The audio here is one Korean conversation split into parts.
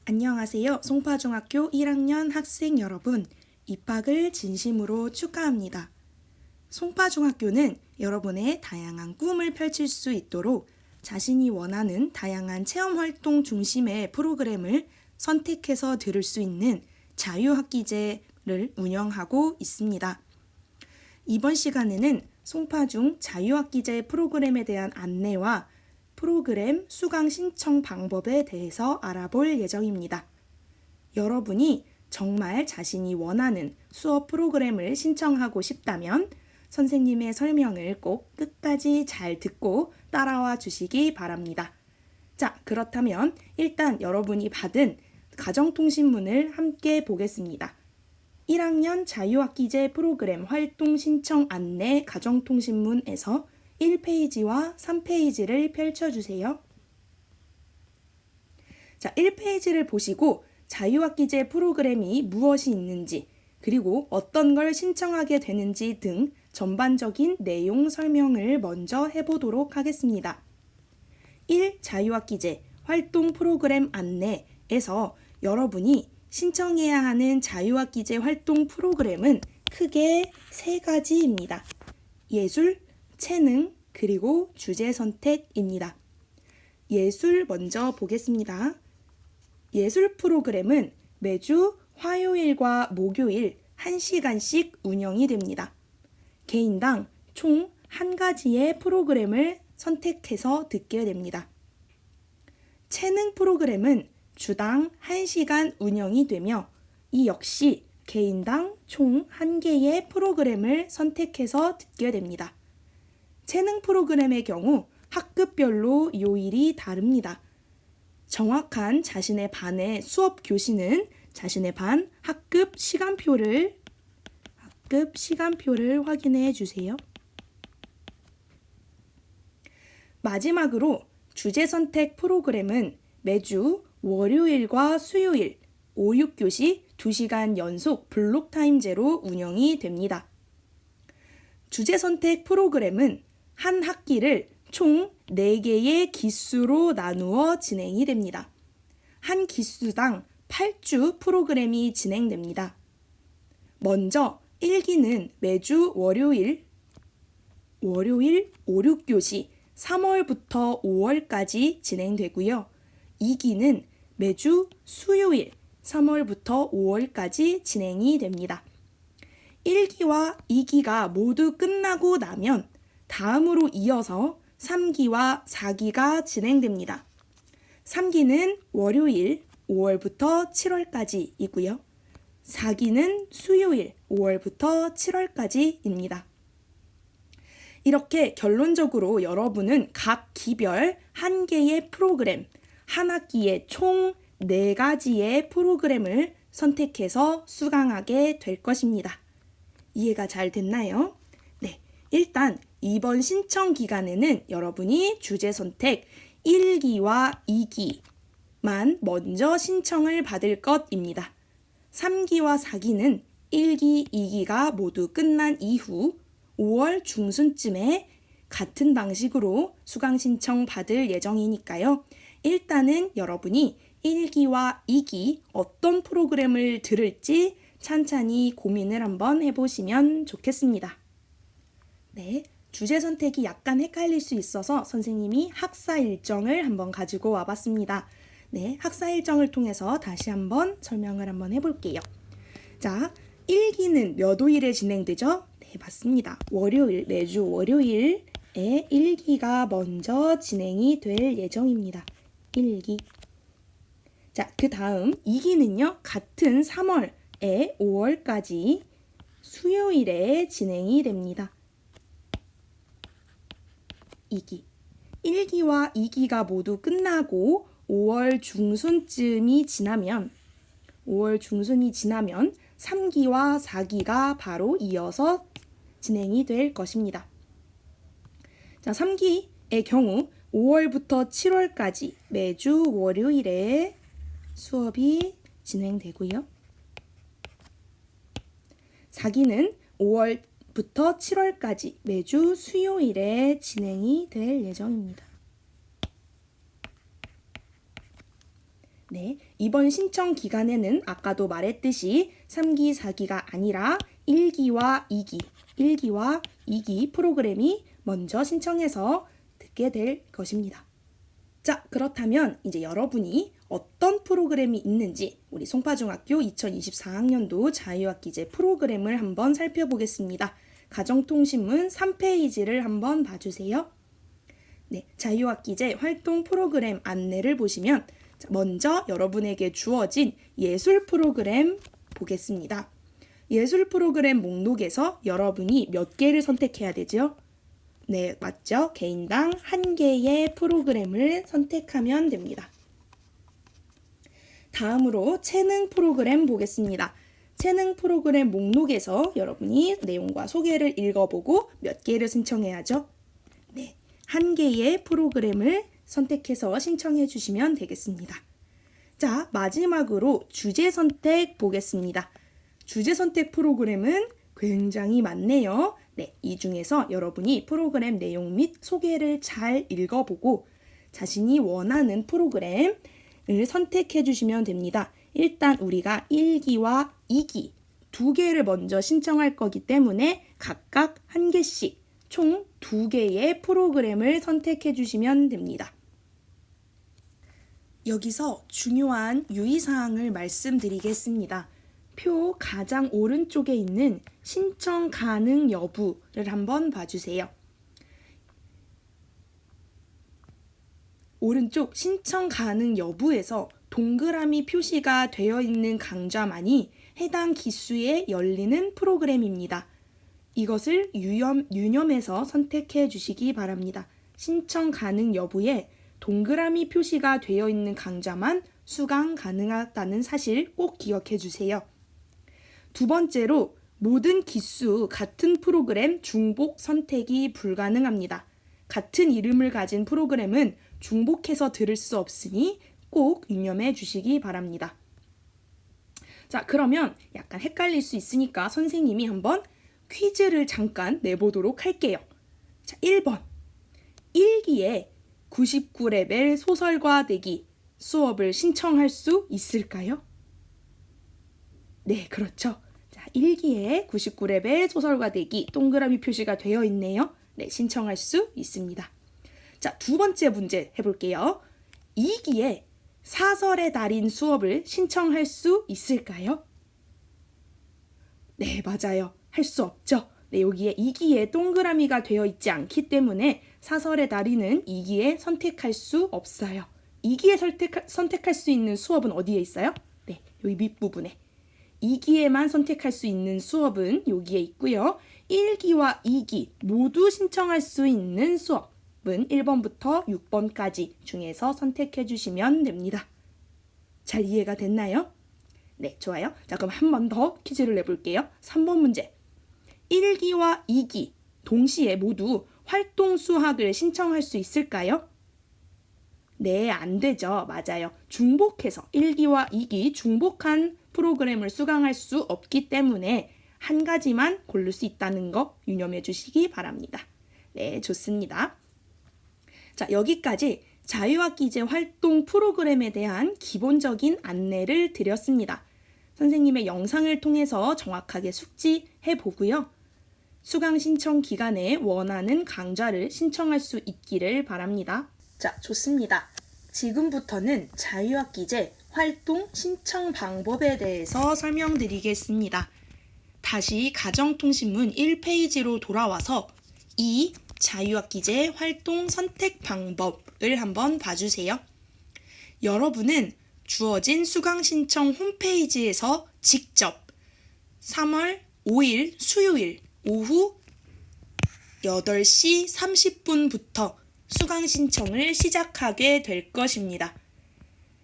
안녕하세요. 송파중학교 1학년 학생 여러분, 입학을 진심으로 축하합니다. 송파중학교는 여러분의 다양한 꿈을 펼칠 수 있도록 자신이 원하는 다양한 체험활동 중심의 프로그램을 선택해서 들을 수 있는 자유학기제를 운영하고 있습니다. 이번 시간에는 송파중 자유학기제 프로그램에 대한 안내와 프로그램 수강 신청 방법에 대해서 알아볼 예정입니다. 여러분이 정말 자신이 원하는 수업 프로그램을 신청하고 싶다면 선생님의 설명을 꼭 끝까지 잘 듣고 따라와 주시기 바랍니다. 자, 그렇다면 일단 여러분이 받은 가정통신문을 함께 보겠습니다. 1학년 자유학기제 프로그램 활동 신청 안내 가정통신문에서 1페이지와 3페이지를 펼쳐주세요. 자, 1페이지를 보시고 자유학기제 프로그램이 무엇이 있는지, 그리고 어떤 걸 신청하게 되는지 등 전반적인 내용 설명을 먼저 해보도록 하겠습니다. 1. 자유학기제 활동 프로그램 안내에서 여러분이 신청해야 하는 자유학기제 활동 프로그램은 크게 3가지입니다. 예술, 체능, 그리고 주제 선택입니다. 예술 먼저 보겠습니다. 예술 프로그램은 매주 화요일과 목요일 1시간씩 운영이 됩니다. 개인당 총 1가지의 프로그램을 선택해서 듣게 됩니다. 체능 프로그램은 주당 1시간 운영이 되며 이 역시 개인당 총 1개의 프로그램을 선택해서 듣게 됩니다. 체능 프로그램의 경우 학급별로 요일이 다릅니다. 정확한 자신의 반의 수업 교시는 자신의 반 학급 시간표를 확인해 주세요. 마지막으로 주제 선택 프로그램은 매주 월요일과 수요일 5, 6교시 2시간 연속 블록 타임제로 운영이 됩니다. 주제 선택 프로그램은 한 학기를 총 4개의 기수로 나누어 진행이 됩니다. 한 기수당 8주 프로그램이 진행됩니다. 먼저 1기는 매주 월요일 5, 6교시 3월부터 5월까지 진행되고요. 2기는 매주 수요일 3월부터 5월까지 진행이 됩니다. 1기와 2기가 모두 끝나고 나면 다음으로 이어서 3기와 4기가 진행됩니다. 3기는 월요일 5월부터 7월까지이고요. 4기는 수요일 5월부터 7월까지입니다. 이렇게 결론적으로 여러분은 각 기별 1개의 프로그램, 한 학기에 총 4가지의 프로그램을 선택해서 수강하게 될 것입니다. 이해가 잘 됐나요? 네, 일단 이번 신청 기간에는 여러분이 주제 선택 1기와 2기만 먼저 신청을 받을 것입니다. 3기와 4기는 1기, 2기가 모두 끝난 이후 5월 중순쯤에 같은 방식으로 수강 신청 받을 예정이니까요. 일단은 여러분이 1기와 2기 어떤 프로그램을 들을지 찬찬히 고민을 한번 해보시면 좋겠습니다. 네, 주제 선택이 약간 헷갈릴 수 있어서 선생님이 학사 일정을 한번 가지고 와봤습니다. 네, 학사 일정을 통해서 다시 한번 설명을 한번 해볼게요. 자, 1기는 몇 호일에 진행되죠? 네, 맞습니다. 월요일, 매주 월요일에 1기가 먼저 진행이 될 예정입니다. 1기. 자, 그 다음 2기는요, 같은 3월에 5월까지 수요일에 진행이 됩니다. 2기. 1기와 2기가 모두 끝나고 5월 중순이 지나면 3기와 4기가 바로 이어서 진행이 될 것입니다. 자, 3기의 경우 5월부터 7월까지 매주 월요일에 수업이 진행되고요. 4기는 5월부터 7월까지 매주 수요일에 진행이 될 예정입니다. 네, 이번 신청 기간에는 아까도 말했듯이 3기, 4기가 아니라 1기와 2기 프로그램이 먼저 신청해서 듣게 될 것입니다. 자, 그렇다면 이제 여러분이 어떤 프로그램이 있는지 우리 송파중학교 2024학년도 자유학기제 프로그램을 한번 살펴보겠습니다. 가정통신문 3페이지를 한번 봐주세요. 네, 자유학기제 활동 프로그램 안내를 보시면 먼저 여러분에게 주어진 예술 프로그램 보겠습니다. 예술 프로그램 목록에서 여러분이 몇 개를 선택해야 되죠? 네, 맞죠? 개인당 1개의 프로그램을 선택하면 됩니다. 다음으로 체능 프로그램 보겠습니다. 체능 프로그램 목록에서 여러분이 내용과 소개를 읽어보고 몇 개를 신청해야죠? 네, 1개의 프로그램을 선택해서 신청해 주시면 되겠습니다. 자, 마지막으로 주제 선택 보겠습니다. 주제 선택 프로그램은 굉장히 많네요. 네, 이 중에서 여러분이 프로그램 내용 및 소개를 잘 읽어보고 자신이 원하는 프로그램을 선택해 주시면 됩니다. 일단 우리가 1기와 2기 2개를 먼저 신청할 거기 때문에 각각 1개씩 총 2개의 프로그램을 선택해 주시면 됩니다. 여기서 중요한 유의사항을 말씀드리겠습니다. 표 가장 오른쪽에 있는 신청 가능 여부를 한번 봐주세요. 오른쪽 신청 가능 여부에서 동그라미 표시가 되어 있는 강좌만이 해당 기수에 열리는 프로그램입니다. 이것을 유념해서 선택해 주시기 바랍니다. 신청 가능 여부에 동그라미 표시가 되어 있는 강좌만 수강 가능하다는 사실 꼭 기억해 주세요. 두 번째로 모든 기수 같은 프로그램 중복 선택이 불가능합니다. 같은 이름을 가진 프로그램은 중복해서 들을 수 없으니 꼭 유념해 주시기 바랍니다. 자, 그러면 약간 헷갈릴 수 있으니까 선생님이 한번 퀴즈를 잠깐 내보도록 할게요. 자, 1번. 1기에 99레벨 소설과 내기 수업을 신청할 수 있을까요? 네, 그렇죠. 자, 1기에 99레벨 소설과 내기 동그라미 표시가 되어 있네요. 네, 신청할 수 있습니다. 자, 두 번째 문제 해볼게요. 2기에 사설의 달인 수업을 신청할 수 있을까요? 네, 맞아요. 할 수 없죠. 네, 여기에 2기에 동그라미가 되어 있지 않기 때문에 사설의 달인은 2기에 선택할 수 없어요. 2기에 선택할 수 있는 수업은 어디에 있어요? 네, 여기 밑부분에. 2기에만 선택할 수 있는 수업은 여기에 있고요. 1기와 2기 모두 신청할 수 있는 수업은 1번부터 6번까지 중에서 선택해 주시면 됩니다. 잘 이해가 됐나요? 네, 좋아요. 자, 그럼 한 번 더 퀴즈를 내볼게요. 3번 문제. 1기와 2기 동시에 모두 활동 수학을 신청할 수 있을까요? 네, 안 되죠. 맞아요. 중복해서 1기와 2기 중복한 프로그램을 수강할 수 없기 때문에 한 가지만 고를 수 있다는 거 유념해 주시기 바랍니다. 네, 좋습니다. 자, 여기까지 자유학기제 활동 프로그램에 대한 기본적인 안내를 드렸습니다. 선생님의 영상을 통해서 정확하게 숙지해 보고요. 수강 신청 기간에 원하는 강좌를 신청할 수 있기를 바랍니다. 자, 좋습니다. 지금부터는 자유학기제 활동 신청 방법에 대해서 설명드리겠습니다. 다시 가정통신문 1페이지로 돌아와서 이 자유학기제 활동 선택 방법을 한번 봐주세요. 여러분은 주어진 수강 신청 홈페이지에서 직접 3월 5일 수요일 오후 8시 30분부터 수강 신청을 시작하게 될 것입니다.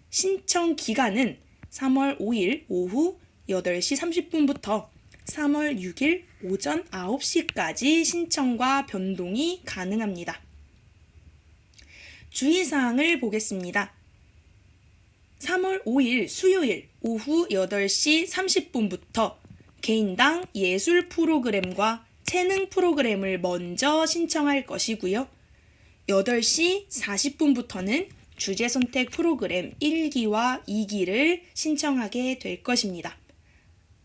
신청 기간은 3월 5일 오후 8시 30분부터 3월 6일 오전 9시까지 신청과 변동이 가능합니다. 주의사항을 보겠습니다. 3월 5일 수요일 오후 8시 30분부터 개인당 예술 프로그램과 체능 프로그램을 먼저 신청할 것이고요. 8시 40분부터는 주제 선택 프로그램 1기와 2기를 신청하게 될 것입니다.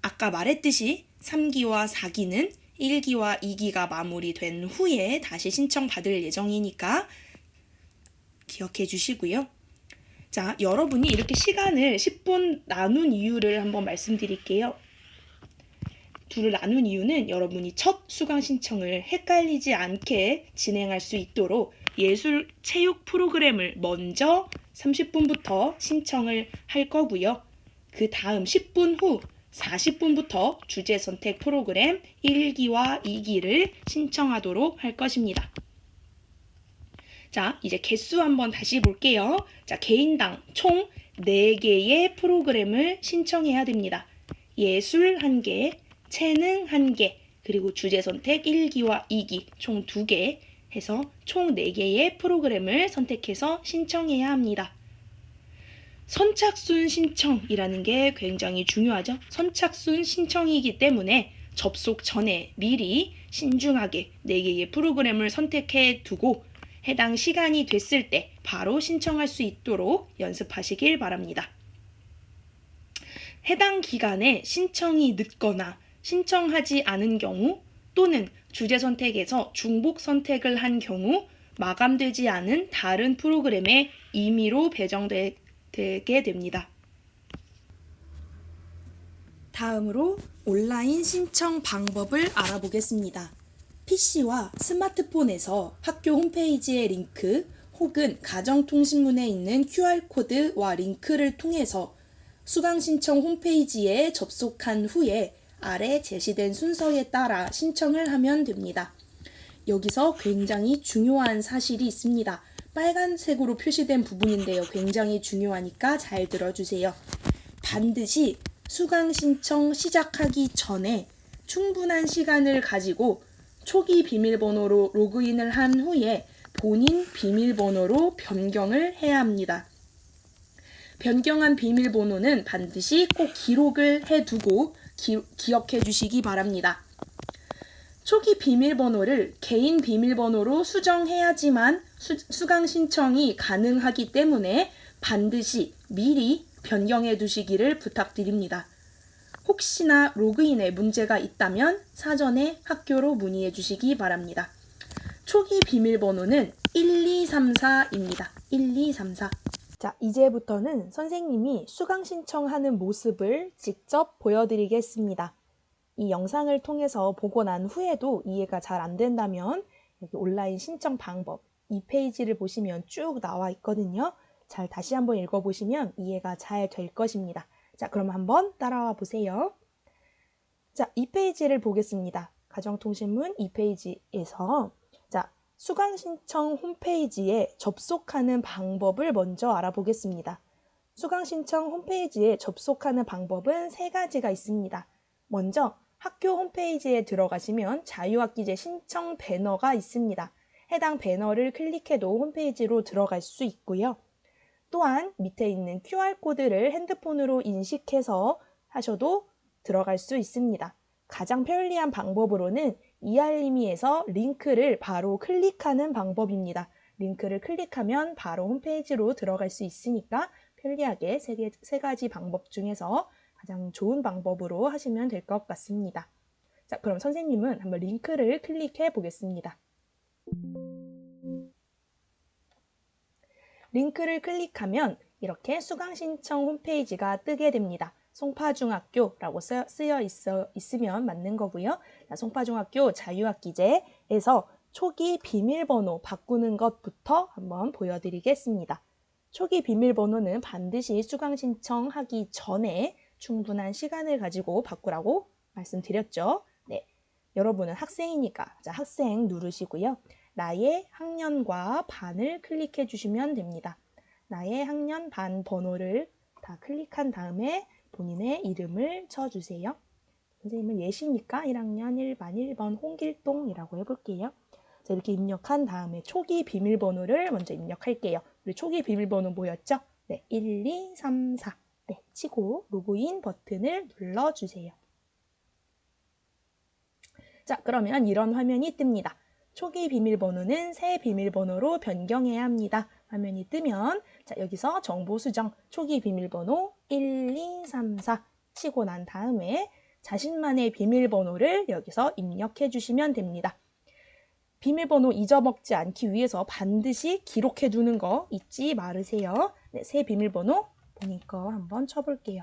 아까 말했듯이 3기와 4기는 1기와 2기가 마무리된 후에 다시 신청받을 예정이니까 기억해 주시고요. 자, 여러분이 이렇게 시간을 10분 나눈 이유를 한번 말씀드릴게요. 둘을 나눈 이유는 여러분이 첫 수강 신청을 헷갈리지 않게 진행할 수 있도록 예술 체육 프로그램을 먼저 30분부터 신청을 할 거고요. 그 다음 10분 후 40분부터 주제 선택 프로그램 1기와 2기를 신청하도록 할 것입니다. 자, 이제 개수 한번 다시 볼게요. 자, 개인당 총 4개의 프로그램을 신청해야 됩니다. 예술 1개, 체능 1개, 그리고 주제 선택 1기와 2기 총 2개 해서 총 4개의 프로그램을 선택해서 신청해야 합니다. 선착순 신청이라는 게 굉장히 중요하죠. 선착순 신청이기 때문에 접속 전에 미리 신중하게 4개의 프로그램을 선택해 두고 해당 시간이 됐을 때 바로 신청할 수 있도록 연습하시길 바랍니다. 해당 기간에 신청이 늦거나 신청하지 않은 경우 또는 주제 선택에서 중복 선택을 한 경우 마감되지 않은 다른 프로그램에 임의로 배정되게 됩니다. 다음으로 온라인 신청 방법을 알아보겠습니다. PC와 스마트폰에서 학교 홈페이지의 링크 혹은 가정통신문에 있는 QR코드와 링크를 통해서 수강 신청 홈페이지에 접속한 후에 아래 제시된 순서에 따라 신청을 하면 됩니다. 여기서 굉장히 중요한 사실이 있습니다. 빨간색으로 표시된 부분인데요. 굉장히 중요하니까 잘 들어주세요. 반드시 수강 신청 시작하기 전에 충분한 시간을 가지고 초기 비밀번호로 로그인을 한 후에 본인 비밀번호로 변경을 해야 합니다. 변경한 비밀번호는 반드시 꼭 기록을 해두고 기억해 주시기 바랍니다. 초기 비밀번호를 개인 비밀번호로 수정해야지만 수강 신청이 가능하기 때문에 반드시 미리 변경해 두시기를 부탁드립니다. 혹시나 로그인에 문제가 있다면 사전에 학교로 문의해 주시기 바랍니다. 초기 비밀번호는 1234입니다. 1234. 자, 이제부터는 선생님이 수강 신청하는 모습을 직접 보여드리겠습니다. 이 영상을 통해서 보고 난 후에도 이해가 잘 안 된다면 여기 온라인 신청 방법 2페이지를 보시면 쭉 나와 있거든요. 잘 다시 한번 읽어보시면 이해가 잘 될 것입니다. 자, 그럼 한번 따라와 보세요. 자, 2페이지를 보겠습니다. 가정통신문 2페이지에서 자, 수강 신청 홈페이지에 접속하는 방법을 먼저 알아보겠습니다. 수강 신청 홈페이지에 접속하는 방법은 3가지가 있습니다. 먼저 학교 홈페이지에 들어가시면 자유학기제 신청 배너가 있습니다. 해당 배너를 클릭해도 홈페이지로 들어갈 수 있고요. 또한 밑에 있는 QR코드를 핸드폰으로 인식해서 하셔도 들어갈 수 있습니다. 가장 편리한 방법으로는 이알림이에서 링크를 바로 클릭하는 방법입니다. 링크를 클릭하면 바로 홈페이지로 들어갈 수 있으니까 편리하게 3가지 방법 중에서 가장 좋은 방법으로 하시면 될 것 같습니다. 자, 그럼 선생님은 한번 링크를 클릭해 보겠습니다. 링크를 클릭하면 이렇게 수강 신청 홈페이지가 뜨게 됩니다. 송파중학교라고 쓰여 있으면 맞는 거고요. 송파중학교 자유학기제에서 초기 비밀번호 바꾸는 것부터 한번 보여드리겠습니다. 초기 비밀번호는 반드시 수강 신청하기 전에 충분한 시간을 가지고 바꾸라고 말씀드렸죠. 네, 여러분은 학생이니까 자, 학생 누르시고요. 나의 학년과 반을 클릭해 주시면 됩니다. 나의 학년 반 번호를 다 클릭한 다음에 본인의 이름을 쳐주세요. 선생님은 예시니까 1학년 1반 1번 홍길동이라고 해볼게요. 자, 이렇게 입력한 다음에 초기 비밀번호를 먼저 입력할게요. 우리 초기 비밀번호 뭐였죠? 네, 1234. 네, 치고 로그인 버튼을 눌러주세요. 자, 그러면 이런 화면이 뜹니다. 초기 비밀번호는 새 비밀번호로 변경해야 합니다. 화면이 뜨면 자, 여기서 정보 수정 초기 비밀번호 1234 치고 난 다음에 자신만의 비밀번호를 여기서 입력해 주시면 됩니다. 비밀번호 잊어먹지 않기 위해서 반드시 기록해 두는 거 잊지 말으세요. 네, 새 비밀번호 본인 거 한번 쳐볼게요.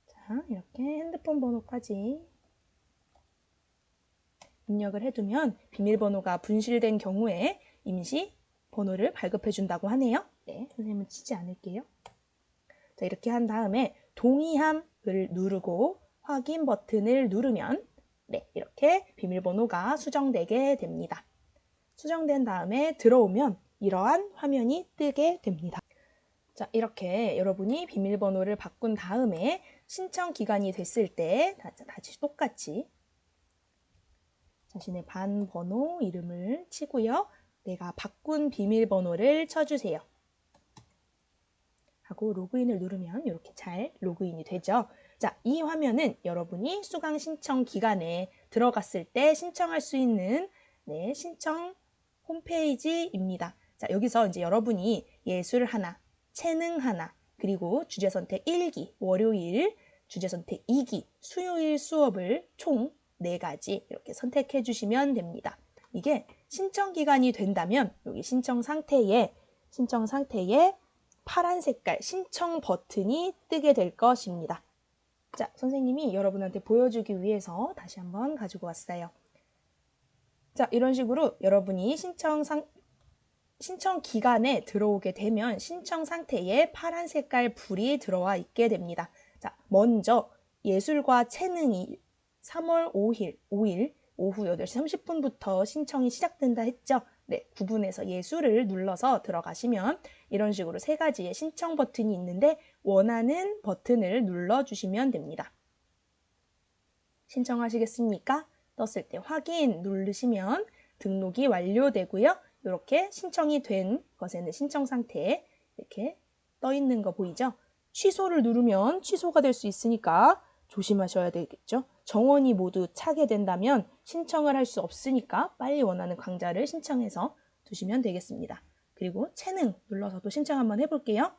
자, 이렇게 핸드폰 번호까지 입력을 해두면 비밀번호가 분실된 경우에 임시 번호를 발급해 준다고 하네요. 네, 선생님은 치지 않을게요. 자, 이렇게 한 다음에 동의함을 누르고 확인 버튼을 누르면 네, 이렇게 비밀번호가 수정되게 됩니다. 수정된 다음에 들어오면 이러한 화면이 뜨게 됩니다. 자, 이렇게 여러분이 비밀번호를 바꾼 다음에 신청 기간이 됐을 때 다시 똑같이 자신의 반 번호 이름을 치고요. 내가 바꾼 비밀번호를 쳐주세요. 하고 로그인을 누르면 이렇게 잘 로그인이 되죠. 자, 이 화면은 여러분이 수강 신청 기간에 들어갔을 때 신청할 수 있는 네, 신청 홈페이지입니다. 자, 여기서 이제 여러분이 예술 하나, 체능 하나, 그리고 주제선택 1기, 월요일, 주제선택 2기, 수요일 수업을 총 4가지 이렇게 선택해 주시면 됩니다. 이게 신청 기간이 된다면 여기 신청 상태에 파란 색깔 신청 버튼이 뜨게 될 것입니다. 자, 선생님이 여러분한테 보여주기 위해서 다시 한번 가지고 왔어요. 자, 이런 식으로 여러분이 신청 기간에 들어오게 되면 신청 상태에 파란 색깔 불이 들어와 있게 됩니다. 자, 먼저 예술과 체능이 3월 5일 오후 8시 30분부터 신청이 시작된다 했죠. 네, 구분해서 예술을 눌러서 들어가시면 이런 식으로 3가지의 신청 버튼이 있는데 원하는 버튼을 눌러주시면 됩니다. 신청하시겠습니까? 떴을 때 확인 누르시면 등록이 완료되고요. 이렇게 신청이 된 것에는 신청 상태에 이렇게 떠 있는 거 보이죠? 취소를 누르면 취소가 될 수 있으니까 조심하셔야 되겠죠. 정원이 모두 차게 된다면 신청을 할 수 없으니까 빨리 원하는 강좌를 신청해서 두시면 되겠습니다. 그리고 체능 눌러서도 신청 한번 해볼게요.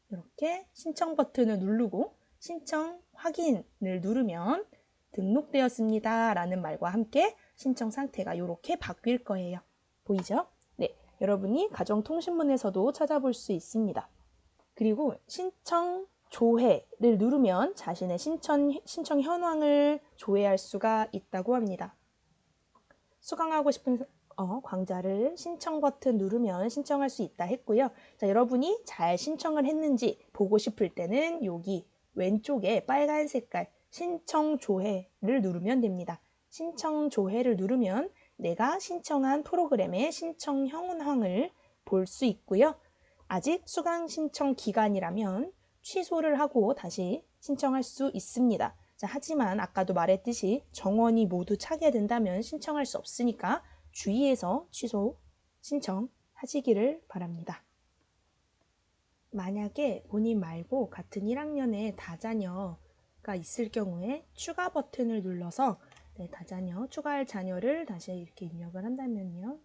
이렇게 신청 버튼을 누르고 신청 확인을 누르면 등록되었습니다 라는 말과 함께 신청 상태가 이렇게 바뀔 거예요. 보이죠? 네, 여러분이 가정통신문에서도 찾아볼 수 있습니다. 그리고 신청 조회를 누르면 자신의 신청 현황을 조회할 수가 있다고 합니다. 수강하고 싶은 강좌를 신청 버튼 누르면 신청할 수 있다 했고요. 자, 여러분이 잘 신청을 했는지 보고 싶을 때는 여기 왼쪽에 빨간 색깔 신청 조회를 누르면 됩니다. 신청 조회를 누르면 내가 신청한 프로그램의 신청 현황을 볼 수 있고요. 아직 수강 신청 기간이라면 취소를 하고 다시 신청할 수 있습니다. 자, 하지만 아까도 말했듯이 정원이 모두 차게 된다면 신청할 수 없으니까 주의해서 취소 신청하시기를 바랍니다. 만약에 본인 말고 같은 1학년에 다자녀가 있을 경우에 추가 버튼을 눌러서 다자녀, 추가할 자녀를 다시 이렇게 입력을 한다면요.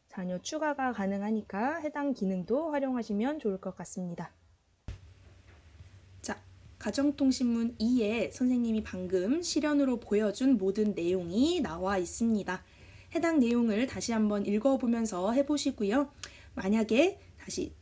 자녀 추가가 가능하니까 해당 기능도 활용하시면 좋을 것 같습니다. 자, 가정통신문 2에 선생님이 방금 실연으로 보여준 모든 내용이 나와 있습니다. 해당 내용을 다시 한번 읽어보면서 해보시고요. 만약에 다시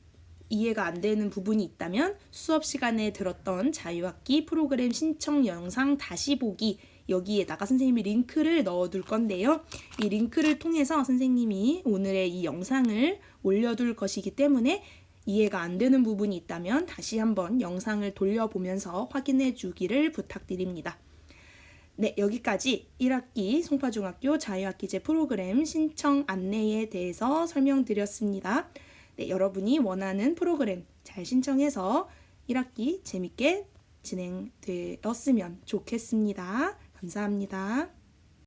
이해가 안 되는 부분이 있다면 수업 시간에 들었던 자유학기 프로그램 신청 영상 다시 보기 여기에다가 선생님이 링크를 넣어둘 건데요. 이 링크를 통해서 선생님이 오늘의 이 영상을 올려둘 것이기 때문에 이해가 안 되는 부분이 있다면 다시 한번 영상을 돌려보면서 확인해 주기를 부탁드립니다. 네, 여기까지 1학기 송파중학교 자유학기제 프로그램 신청 안내에 대해서 설명드렸습니다. 네, 여러분이 원하는 프로그램 잘 신청해서 1학기 재밌게 진행되었으면 좋겠습니다. 감사합니다.